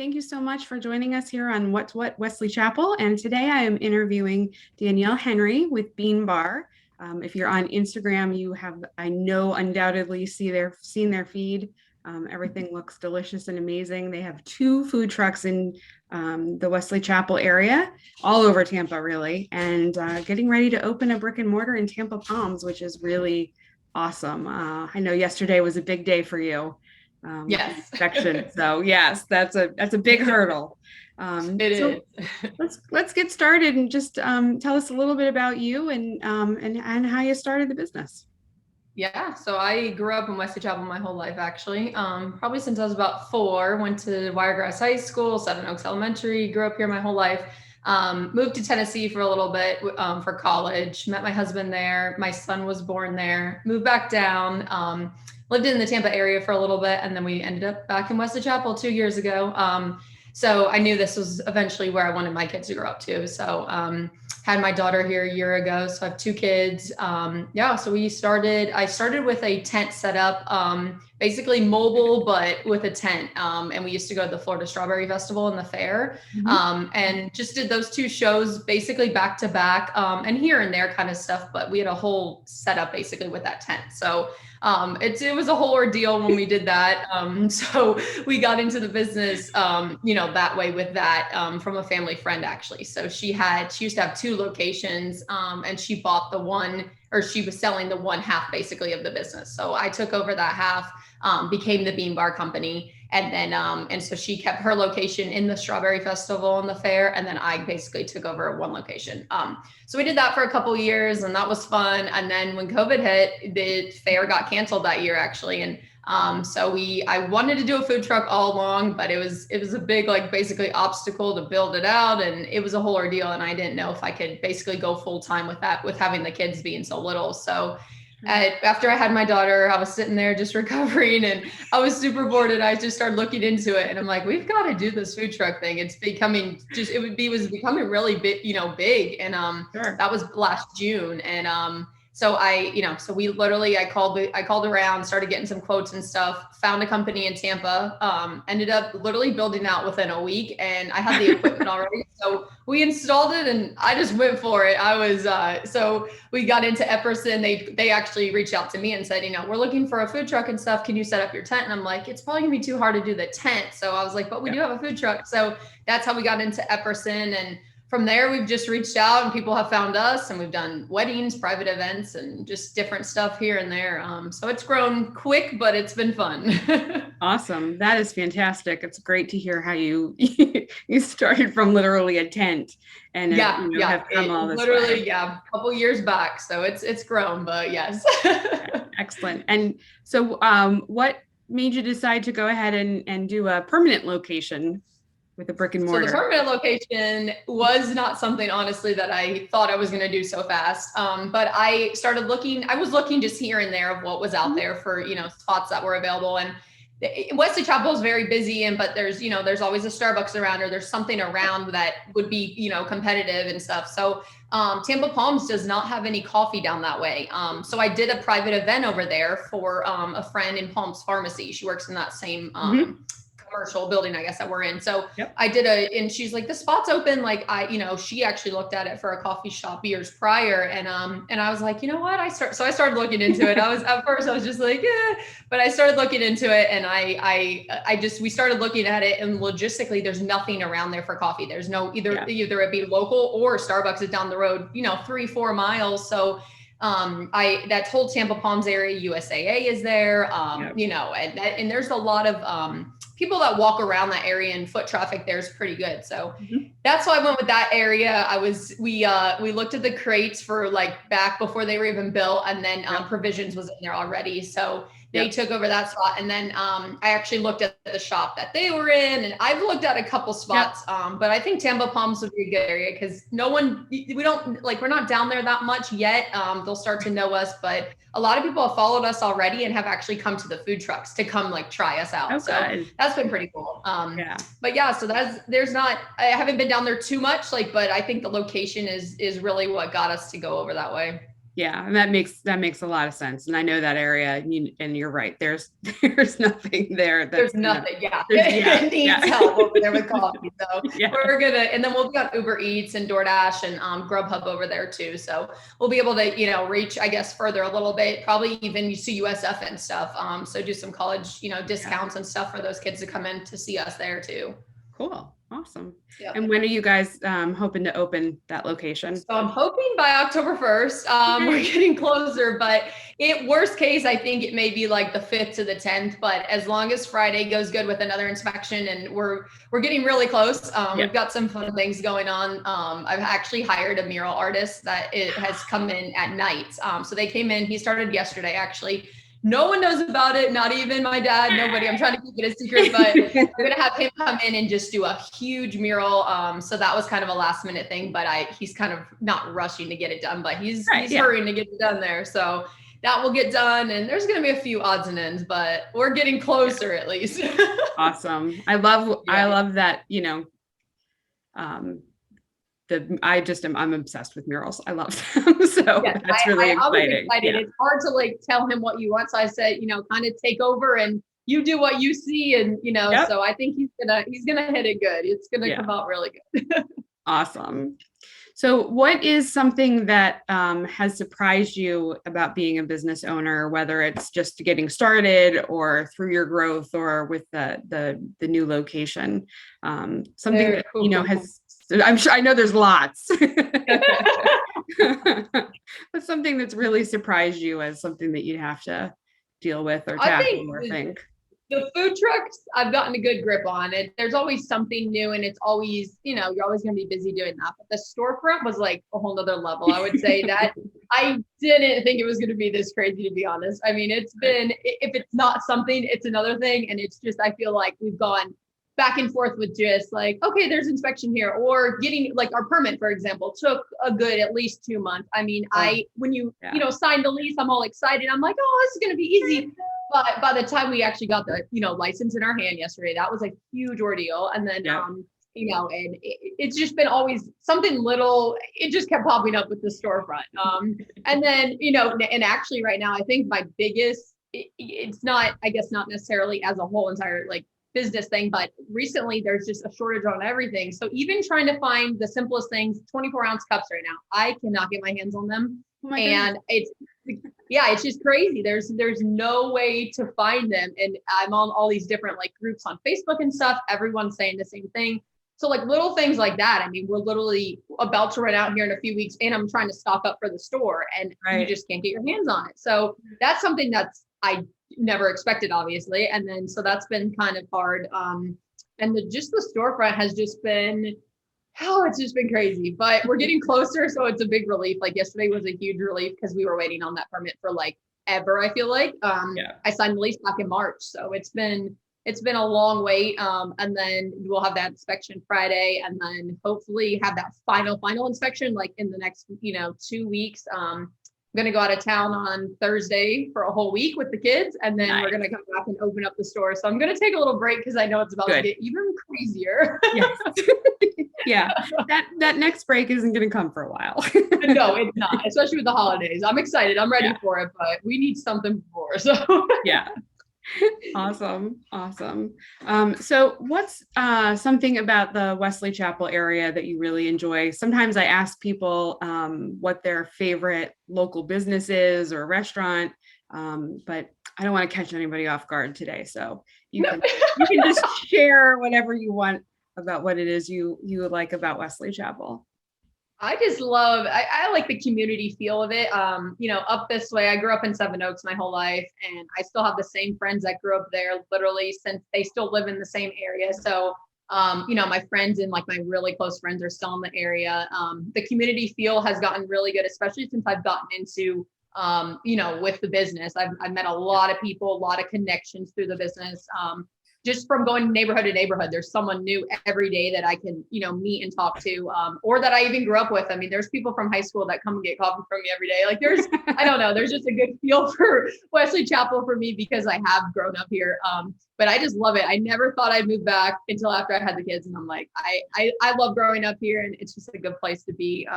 Thank you so much for joining us here on What's What Wesley Chapel. And today I am interviewing Danielle Henry with Bean Bar. If you're on Instagram, you have, I know, undoubtedly seen their feed. Everything looks delicious and amazing. They have two food trucks in the Wesley Chapel area, all over Tampa, really, and getting ready to open a brick and mortar in Tampa Palms, which is really awesome. I know yesterday was a big day for you. Yes. Section. So yes, that's a big hurdle. It So let's get started and just tell us a little bit about you and how you started the business. Yeah, so I grew up in Wesley Chapel my whole life, actually. Probably since I was about 4, went to Wiregrass High School, Seven Oaks Elementary, grew up here my whole life. Moved to Tennessee for a little bit for college, met my husband there. My son was born there, moved back down, lived in the Tampa area for a little bit, and then we ended up back in Wesley Chapel 2 years ago. So I knew this was eventually where I wanted my kids to grow up too. So had my daughter here a year ago. So I have 2 kids. So I started with a tent setup, basically mobile, but with a tent. And we used to go to the Florida Strawberry Festival and the fair, and just did those 2 shows basically back to back, and here and there kind of stuff. But we had a whole setup basically with that tent. So it was a whole ordeal when we did that. So we got into the business, that way with that, from a family friend, actually. So she used to have 2 locations, and she bought she was selling the one half basically of the business. So I took over that half, became the Bean Bar company. And then, and so she kept her location in the Strawberry Festival and the fair. And then I basically took over one location. So we did that for a couple of years and that was fun. And then when COVID hit, the fair got canceled that year, actually. And I wanted to do a food truck all along, but it was a big, basically obstacle to build it out. And it was a whole ordeal. And I didn't know if I could basically go full time with that, with having the kids being so little. So after I had my daughter, I was sitting there just recovering and I was super bored and I just started looking into it. And I'm like, we've got to do this food truck thing. It's becoming was becoming really big, big. And, Sure. that was last June. And, I called around, started getting some quotes and stuff, found a company in Tampa, ended up literally building out within a week and I had the equipment already. So we installed it and I just went for it. So we got into Epperson. They actually reached out to me and said, we're looking for a food truck and stuff. Can you set up your tent? And I'm like, it's probably gonna be too hard to do the tent. So I was like, but we do have a food truck. So that's how we got into Epperson. And from there, we've just reached out and people have found us and we've done weddings, private events, and just different stuff here and there. So it's grown quick, but it's been fun. Awesome. That is fantastic. It's great to hear how you you started from literally a tent and have come all this way. A couple years back. So it's grown, but yes. Excellent. And so what made you decide to go ahead and do a permanent location with a brick and mortar? So the permanent location was not something, honestly, that I thought I was going to do so fast. But I was looking just here and there of what was out there for, spots that were available. And Wesley Chapel is very busy, but there's always a Starbucks around or there's something around that would be, competitive and stuff. So Tampa Palms does not have any coffee down that way. So I did a private event over there for a friend in Palms Pharmacy. She works in that same commercial building, I guess, that we're in. So I did and she's like, the spot's open. She actually looked at it for a coffee shop years prior. And I was like, you know what? So I started looking into it. At first I was just like, but I started looking into it and we started looking at it and logistically there's nothing around there for coffee. There's no, either it be local or Starbucks is down the road, 3-4 miles. So that whole Tampa Palms area, USAA is there, and there's a lot of people that walk around that area and foot traffic there is pretty good. So that's why I went with that area. We looked at the crates for back before they were even built, and then Provisions was in there already. So they took over that spot. And then I actually looked at the shop that they were in, and I've looked at a couple spots, but I think Tampa Palms would be a good area because we're not down there that much yet. They'll start to know us, but a lot of people have followed us already and have actually come to the food trucks to come try us out. So that's been pretty cool. But so I haven't been down there too much, but I think the location is really what got us to go over that way. Yeah, and that makes a lot of sense. And I know that area, and you're right. There's nothing there There's that's gonna. nothing. Yeah. Yeah, It needs yeah, help over there with coffee. So yeah. and then we'll be on Uber Eats and DoorDash and Grubhub over there too. So we'll be able to, reach, I guess, further a little bit, probably even you see USF and stuff. So do some college, discounts and stuff for those kids to come in to see us there too. Cool, awesome. Yeah. And when are you guys hoping to open that location? So I'm hoping by October 1st. We're getting closer, but worst case, I think it may be like the 5th to the 10th. But as long as Friday goes good with another inspection, and we're getting really close. We've got some fun things going on. I've actually hired a mural artist that it has come in at night. So they came in. He started yesterday, actually. No one knows about it, not even my dad, nobody. I'm trying to keep it a secret, but we're gonna have him come in and just do a huge mural. So that was kind of a last minute thing, but he's kind of not rushing to get it done, but he's hurrying to get it done there. So that will get done, and there's gonna be a few odds and ends, but we're getting closer at least. Awesome. I love that, I'm obsessed with murals. I love them. So that's really exciting. Yeah. It's hard to tell him what you want. So I said, kind of take over and you do what you see. And, so I think he's gonna hit it good. It's gonna come out really good. Awesome. So what is something that has surprised you about being a business owner, whether it's just getting started or through your growth or with the new location? Something that, has, I'm sure, I know there's lots, but something that's really surprised you as something that you'd have to deal with or tackle or think. The food trucks, I've gotten a good grip on it. There's always something new, and it's always, you're always going to be busy doing that. But the storefront was like a whole nother level. I would say that I didn't think it was going to be this crazy, to be honest. I mean, it's been, if it's not something, it's another thing. And it's just, I feel like we've gone back and forth with just okay, there's inspection here, or getting our permit, for example, took a good at least 2 months. I mean, when you signed the lease, I'm all excited. I'm like, oh, this is going to be easy. But by the time we actually got the, license in our hand yesterday, that was a huge ordeal. And then, and it's just been always something little, it just kept popping up with the storefront. And then, and actually right now, I think my biggest, it's not, I guess, not necessarily as a whole entire business thing, but recently there's just a shortage on everything. So even trying to find the simplest things, 24-ounce cups right now, I cannot get my hands on them. And it's just crazy. There's no way to find them. And I'm on all these different groups on Facebook and stuff. Everyone's saying the same thing. So little things like that. I mean, we're literally about to run out here in a few weeks, and I'm trying to stock up for the store, and you just can't get your hands on it. So that's something I never expected, obviously. And then, so that's been kind of hard. And the storefront has just been, it's just been crazy, but we're getting closer. So it's a big relief. Yesterday was a huge relief because we were waiting on that permit for ever, I feel like. I signed the lease back in March. So it's been a long wait. And then we'll have that inspection Friday, and then hopefully have that final inspection in the next, 2 weeks. I'm going to go out of town on Thursday for a whole week with the kids, and then we're going to come back and open up the store. So I'm going to take a little break because I know it's about to get even crazier. Yes. Yeah. That next break isn't going to come for a while. No, it's not, especially with the holidays. I'm excited. I'm ready for it, but we need something before. So yeah. Awesome. So what's something about the Wesley Chapel area that you really enjoy? Sometimes I ask people what their favorite local business is or restaurant, but I don't want to catch anybody off guard today. So you can just share whatever you want about what it is you like about Wesley Chapel. I just love, I like the community feel of it. Up this way, I grew up in Seven Oaks my whole life, and I still have the same friends that grew up there literally since they still live in the same area. So, my friends and my really close friends are still in the area. The community feel has gotten really good, especially since I've gotten into, with the business. I've met a lot of people, a lot of connections through the business. Just from going neighborhood to neighborhood, there's someone new every day that I can, meet and talk to, or that I even grew up with. I mean, there's people from high school that come and get coffee from me every day. There's, I don't know, there's just a good feel for Wesley Chapel for me because I have grown up here. But I just love it. I never thought I'd move back until after I had the kids. And I'm like, I love growing up here, and it's just a good place to be.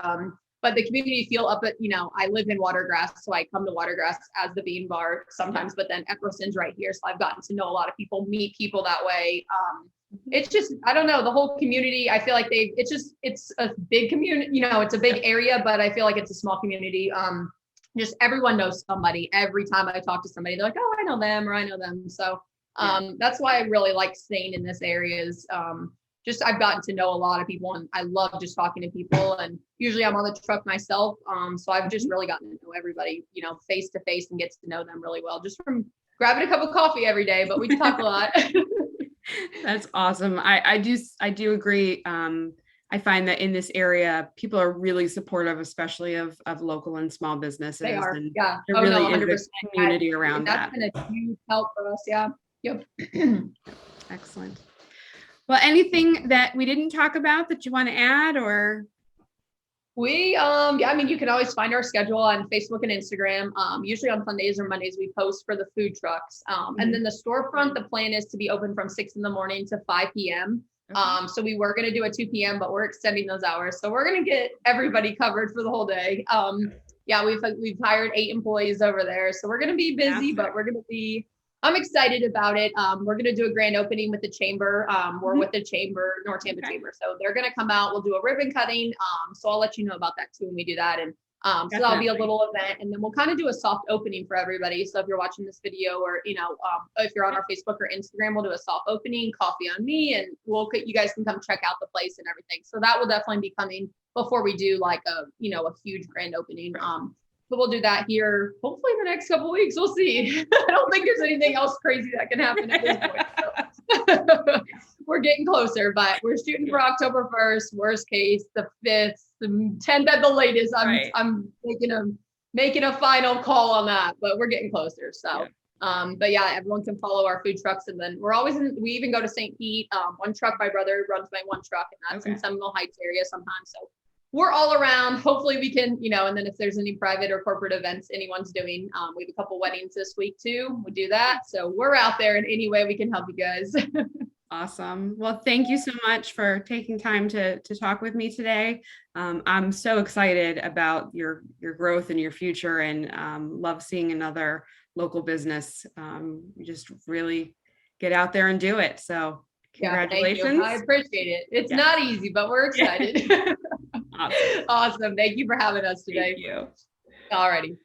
but the community feel up at, I live in Watergrass, so I come to Watergrass as the bean bar sometimes, but then Epperson's right here. So I've gotten to know a lot of people, meet people that way. It's just, I don't know, the whole community, I feel like it's a big community, it's a big area, but I feel like it's a small community. Just everyone knows somebody. Every time I talk to somebody, they're like, oh, I know them, or I know them. So that's why I really like staying in this area is, just I've gotten to know a lot of people, and I love just talking to people. And usually I'm on the truck myself. So I've just really gotten to know everybody, face to face, and get to know them really well, just from grabbing a cup of coffee every day, but we talk a lot. That's awesome. I do agree. I find that in this area, people are really supportive, especially of local and small businesses. They are, and yeah. There really is a community around that. That's been a huge help for us. Yeah. Yep. Excellent. Well, anything that we didn't talk about that you want to add, or? We, you can always find our schedule on Facebook and Instagram. Usually on Sundays or Mondays, we post for the food trucks. And then the storefront, the plan is to be open from 6 a.m. to 5 p.m. Okay. So we were going to do a 2 p.m., but we're extending those hours. So we're going to get everybody covered for the whole day. We've hired 8 employees over there. So we're going to be busy, but I'm excited about it. We're going to do a grand opening with the chamber. We're with the chamber, North Tampa Chamber. So they're going to come out. We'll do a ribbon cutting. So I'll let you know about that too when we do that. And so that'll be a little event. And then we'll kind of do a soft opening for everybody. So if you're watching this video, or, if you're on our Facebook or Instagram, we'll do a soft opening, coffee on me, and you guys can come check out the place and everything. So that will definitely be coming before we do like a huge grand opening. So we'll do that here, hopefully in the next couple of weeks. We'll see. I don't think there's anything else crazy that can happen at this point. So. We're getting closer, but we're shooting for October 1st. Worst case, the 5th, the 10th at the latest. I'm making a final call on that, but we're getting closer. So, but yeah, everyone can follow our food trucks, and then we even go to St. Pete. One truck, my brother runs my one truck, and that's in Seminole Heights area sometimes. So. We're all around. Hopefully we can, and then if there's any private or corporate events anyone's doing, we have a couple weddings this week too. We do that. So we're out there in any way we can help you guys. Awesome. Well, thank you so much for taking time to talk with me today. I'm so excited about your growth and your future, and love seeing another local business. You just really get out there and do it. So congratulations. I appreciate it. It's not easy, but we're excited. Awesome. Thank you for having us today. Thank you. Alrighty.